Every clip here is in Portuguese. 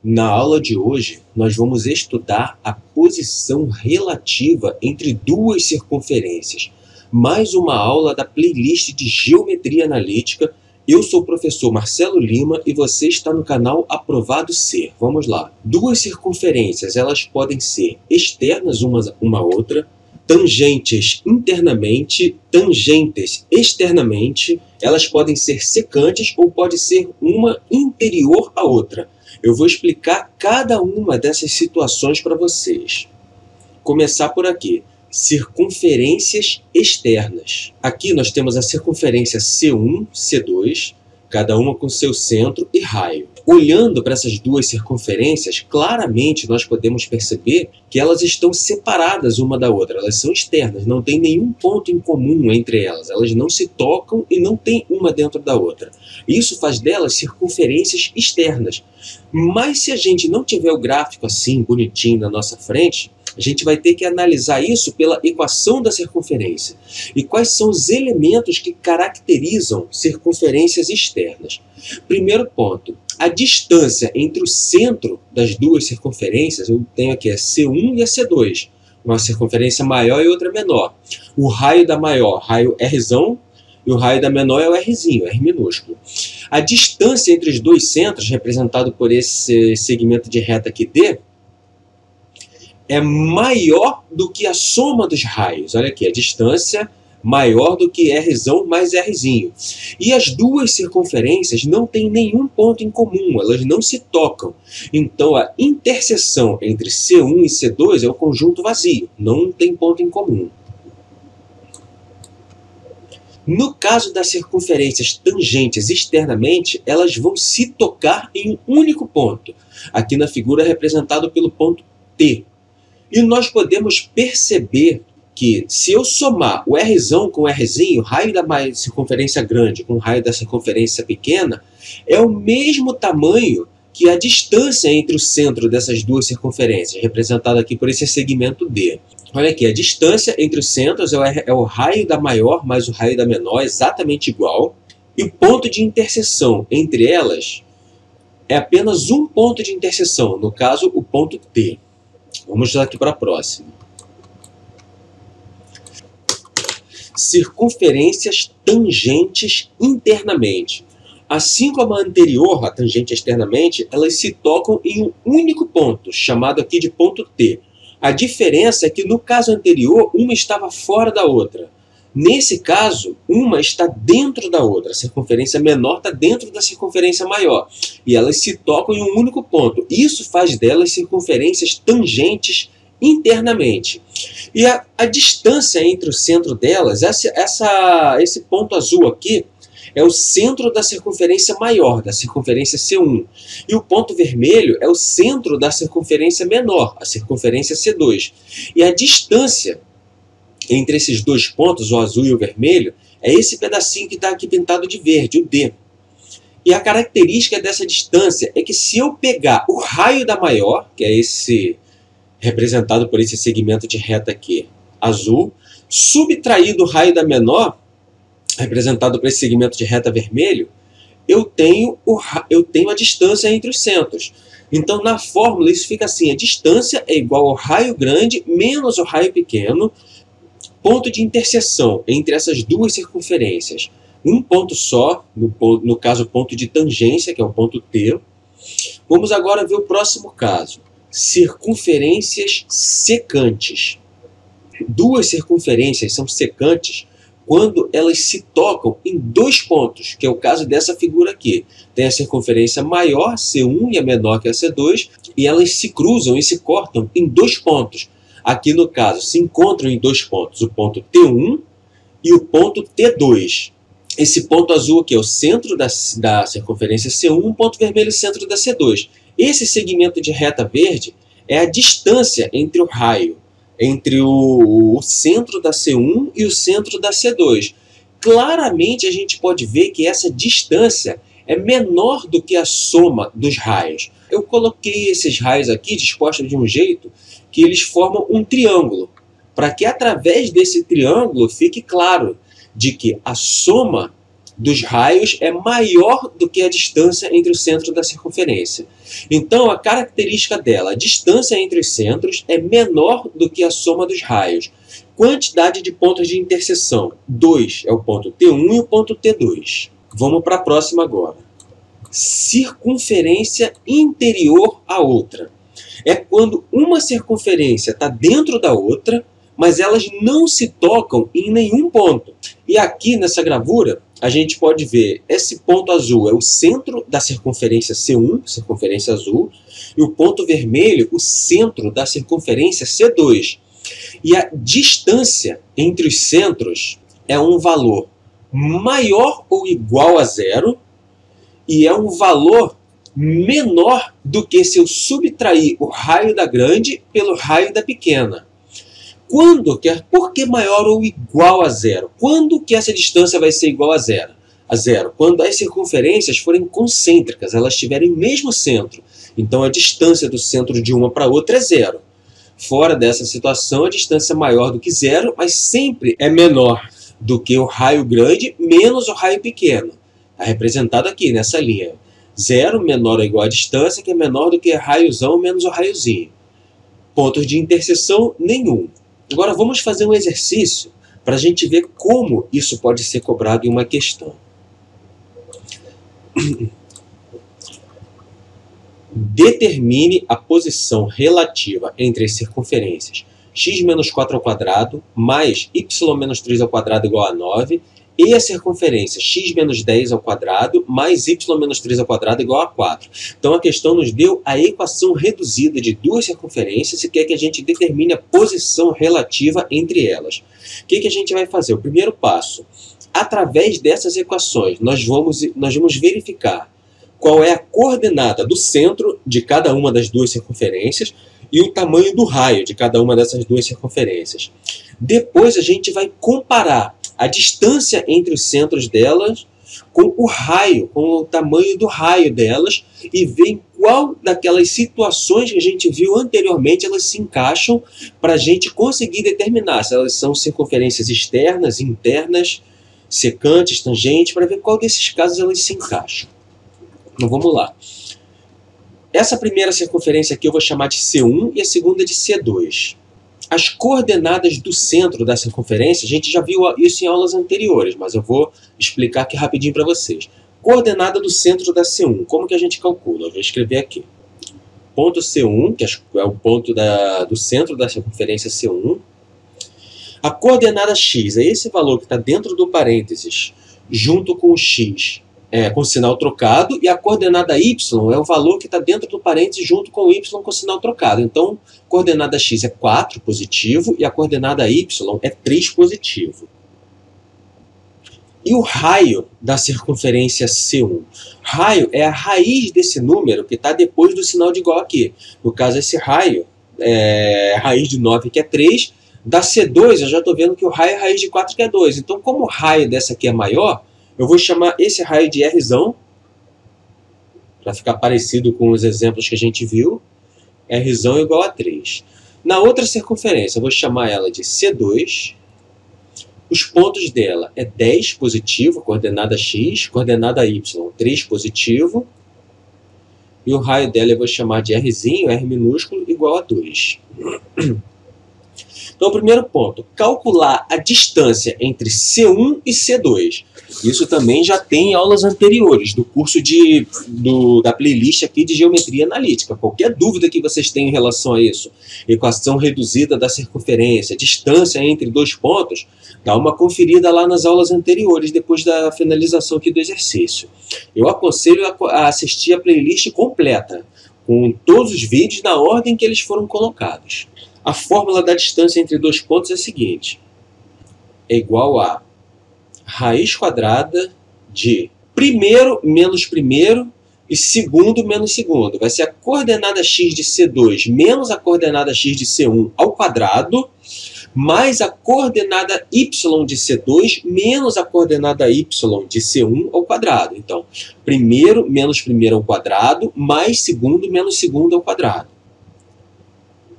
Na aula de hoje, nós vamos estudar a posição relativa entre duas circunferências. Mais uma aula da playlist de Geometria Analítica. Eu sou o professor Marcelo Lima e você está no canal Aprovado Ser. Vamos lá. Duas circunferências, elas podem ser externas uma à outra, tangentes internamente, tangentes externamente. Elas podem ser secantes ou pode ser uma interior à outra. Eu vou explicar cada uma dessas situações para vocês. Começar por aqui. Circunferências externas. Aqui nós temos a circunferência C1, C2, cada uma com seu centro e raio. Olhando para essas duas circunferências, claramente nós podemos perceber que elas estão separadas uma da outra. Elas são externas, não tem nenhum ponto em comum entre elas. Elas não se tocam e não tem uma dentro da outra. Isso faz delas circunferências externas. Mas se a gente não tiver o gráfico assim, bonitinho na nossa frente, a gente vai ter que analisar isso pela equação da circunferência. E quais são os elementos que caracterizam circunferências externas? Primeiro ponto, a distância entre o centro das duas circunferências, eu tenho aqui a C1 e a C2, uma circunferência maior e outra menor. O raio da maior, raio Rzão, e o raio da menor é o Rzinho, R minúsculo. A distância entre os dois centros, representado por esse segmento de reta aqui D, é maior do que a soma dos raios. Olha aqui, a distância maior do que Rzão mais Rzinho. E as duas circunferências não têm nenhum ponto em comum, elas não se tocam. Então a interseção entre C1 e C2 é o conjunto vazio, não tem ponto em comum. No caso das circunferências tangentes externamente, elas vão se tocar em um único ponto. Aqui na figura é representado pelo ponto T. E nós podemos perceber que se eu somar o Rzão com o Rzinho, o raio da circunferência grande com o raio da circunferência pequena, é o mesmo tamanho que a distância entre o centro dessas duas circunferências, representada aqui por esse segmento D. Olha aqui, a distância entre os centros é o raio da maior mais o raio da menor, exatamente igual. E o ponto de interseção entre elas é apenas um ponto de interseção, no caso o ponto T. Vamos aqui para a próxima. Circunferências tangentes internamente. Assim como a anterior, a tangente externamente, elas se tocam em um único ponto, chamado aqui de ponto T. A diferença é que no caso anterior, uma estava fora da outra. Nesse caso, uma está dentro da outra. A circunferência menor está dentro da circunferência maior. E elas se tocam em um único ponto. Isso faz delas circunferências tangentes internamente. E a distância entre o centro delas, esse ponto azul aqui, é o centro da circunferência maior, da circunferência C1. E o ponto vermelho é o centro da circunferência menor, a circunferência C2. E a distância entre esses dois pontos, o azul e o vermelho, é esse pedacinho que está aqui pintado de verde, o D. E a característica dessa distância é que se eu pegar o raio da maior, que é esse representado por esse segmento de reta aqui, azul, subtrair do raio da menor, representado por esse segmento de reta vermelho, eu tenho a distância entre os centros. Então, na fórmula, isso fica assim, a distância é igual ao raio grande menos o raio pequeno, ponto de interseção entre essas duas circunferências. Um ponto só, no caso, o ponto de tangência, que é o ponto T. Vamos agora ver o próximo caso. Circunferências secantes. Duas circunferências são secantes quando elas se tocam em dois pontos, que é o caso dessa figura aqui. Tem a circunferência maior, C1, e a menor, que é a C2, e elas se cruzam e se cortam em dois pontos. Aqui, no caso, se encontram em dois pontos, o ponto T1 e o ponto T2. Esse ponto azul aqui é o centro da circunferência C1, o ponto vermelho é o centro da C2. Esse segmento de reta verde é a distância entre o raio, entre o centro da C1 e o centro da C2. Claramente a gente pode ver que essa distância é menor do que a soma dos raios. Eu coloquei esses raios aqui dispostos de um jeito que eles formam um triângulo, para que através desse triângulo fique claro de que a soma dos raios é maior do que a distância entre o centro da circunferência. Então, a característica dela, a distância entre os centros, é menor do que a soma dos raios. Quantidade de pontos de interseção. 2 é o ponto T1 e o ponto T2. Vamos para a próxima agora. Circunferência interior à outra. É quando uma circunferência está dentro da outra, mas elas não se tocam em nenhum ponto. E aqui nessa gravura, a gente pode ver esse ponto azul é o centro da circunferência C1, circunferência azul, e o ponto vermelho, o centro da circunferência C2. E a distância entre os centros é um valor maior ou igual a zero, e é um valor menor do que se eu subtrair o raio da grande pelo raio da pequena. Por que maior ou igual a zero? Quando que essa distância vai ser igual a zero? Quando as circunferências forem concêntricas, elas tiverem o mesmo centro. Então a distância do centro de uma para outra é zero. Fora dessa situação, a distância é maior do que zero, mas sempre é menor do que o raio grande menos o raio pequeno. Está representado aqui nessa linha. Zero menor ou igual a distância, que é menor do que raiozão menos o raiozinho. Pontos de interseção, nenhum. Agora vamos fazer um exercício para a gente ver como isso pode ser cobrado em uma questão. Determine a posição relativa entre as circunferências x menos 4 ao quadrado mais y menos 3 ao quadrado igual a 9 e a circunferência x menos 10 ao quadrado mais y menos 3 ao quadrado igual a 4. Então a questão nos deu a equação reduzida de duas circunferências e quer que a gente determine a posição relativa entre elas. O que a gente vai fazer? O primeiro passo, através dessas equações, nós vamos verificar qual é a coordenada do centro de cada uma das duas circunferências e o tamanho do raio de cada uma dessas duas circunferências. Depois a gente vai comparar a distância entre os centros delas com o raio, com o tamanho do raio delas e ver em qual daquelas situações que a gente viu anteriormente elas se encaixam para a gente conseguir determinar se elas são circunferências externas, internas, secantes, tangentes, para ver qual desses casos elas se encaixam. Então vamos lá. Essa primeira circunferência aqui eu vou chamar de C1 e a segunda de C2. As coordenadas do centro da circunferência, a gente já viu isso em aulas anteriores, mas eu vou explicar aqui rapidinho para vocês. Coordenada do centro da C1, como que a gente calcula? Eu vou escrever aqui. Ponto C1, que é o ponto do centro da circunferência C1. A coordenada x é esse valor que está dentro do parênteses, junto com o x, com sinal trocado, e a coordenada y é o valor que está dentro do parênteses junto com o y com sinal trocado. Então, a coordenada x é 4 positivo e a coordenada y é 3 positivo. E o raio da circunferência C1? Raio é a raiz desse número que está depois do sinal de igual aqui. No caso, esse raio é a raiz de 9, que é 3. Da C2, eu já estou vendo que o raio é a raiz de 4, que é 2. Então, como o raio dessa aqui é maior, eu vou chamar esse raio de Rzão, para ficar parecido com os exemplos que a gente viu. Rzão igual a 3. Na outra circunferência, eu vou chamar ela de C2. Os pontos dela é 10 positivo, coordenada x, coordenada y, 3 positivo. E o raio dela eu vou chamar de Rzinho, R minúsculo, igual a 2. Então, o primeiro ponto, calcular a distância entre C1 e C2. Isso também já tem em aulas anteriores, do curso da playlist aqui de Geometria Analítica. Qualquer dúvida que vocês tenham em relação a isso, equação reduzida da circunferência, distância entre dois pontos, dá uma conferida lá nas aulas anteriores, depois da finalização aqui do exercício. Eu aconselho a assistir a playlist completa, com todos os vídeos na ordem que eles foram colocados. A fórmula da distância entre dois pontos é a seguinte. É igual a raiz quadrada de primeiro menos primeiro e segundo menos segundo. Vai ser a coordenada x de C2 menos a coordenada x de C1 ao quadrado, mais a coordenada y de C2 menos a coordenada y de C1 ao quadrado. Então, primeiro menos primeiro ao quadrado, mais segundo menos segundo ao quadrado.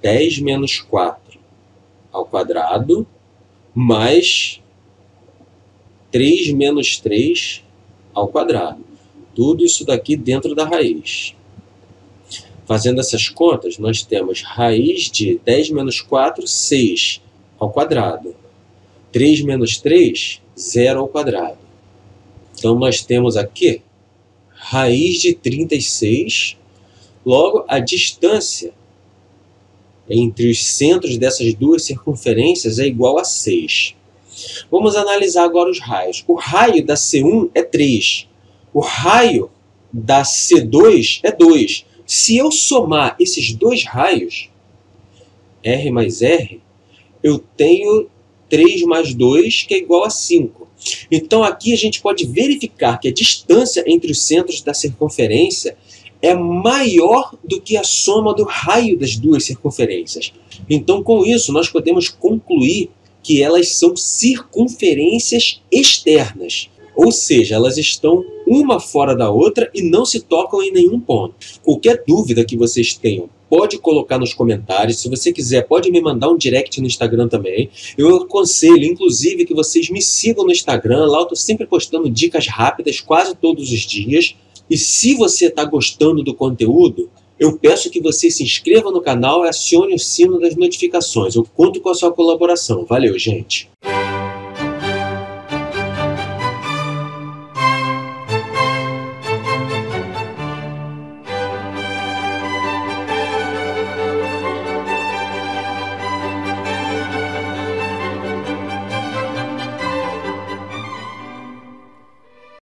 10 menos 4 ao quadrado, mais 3 menos 3 ao quadrado. Tudo isso daqui dentro da raiz. Fazendo essas contas, nós temos raiz de 10 menos 4, 6 ao quadrado. 3 menos 3, 0 ao quadrado. Então, nós temos aqui raiz de 36. Logo, a distância entre os centros dessas duas circunferências é igual a 6. Vamos analisar agora os raios. O raio da C1 é 3. O raio da C2 é 2. Se eu somar esses dois raios, R mais R, eu tenho 3 mais 2, que é igual a 5. Então, aqui a gente pode verificar que a distância entre os centros da circunferência é maior do que a soma do raio das duas circunferências. Então, com isso, nós podemos concluir que elas são circunferências externas. Ou seja, elas estão uma fora da outra e não se tocam em nenhum ponto. Qualquer dúvida que vocês tenham, pode colocar nos comentários. Se você quiser, pode me mandar um direct no Instagram também. Eu aconselho, inclusive, que vocês me sigam no Instagram. Lá eu estou sempre postando dicas rápidas, quase todos os dias. E se você está gostando do conteúdo, eu peço que você se inscreva no canal e acione o sino das notificações. Eu conto com a sua colaboração. Valeu, gente!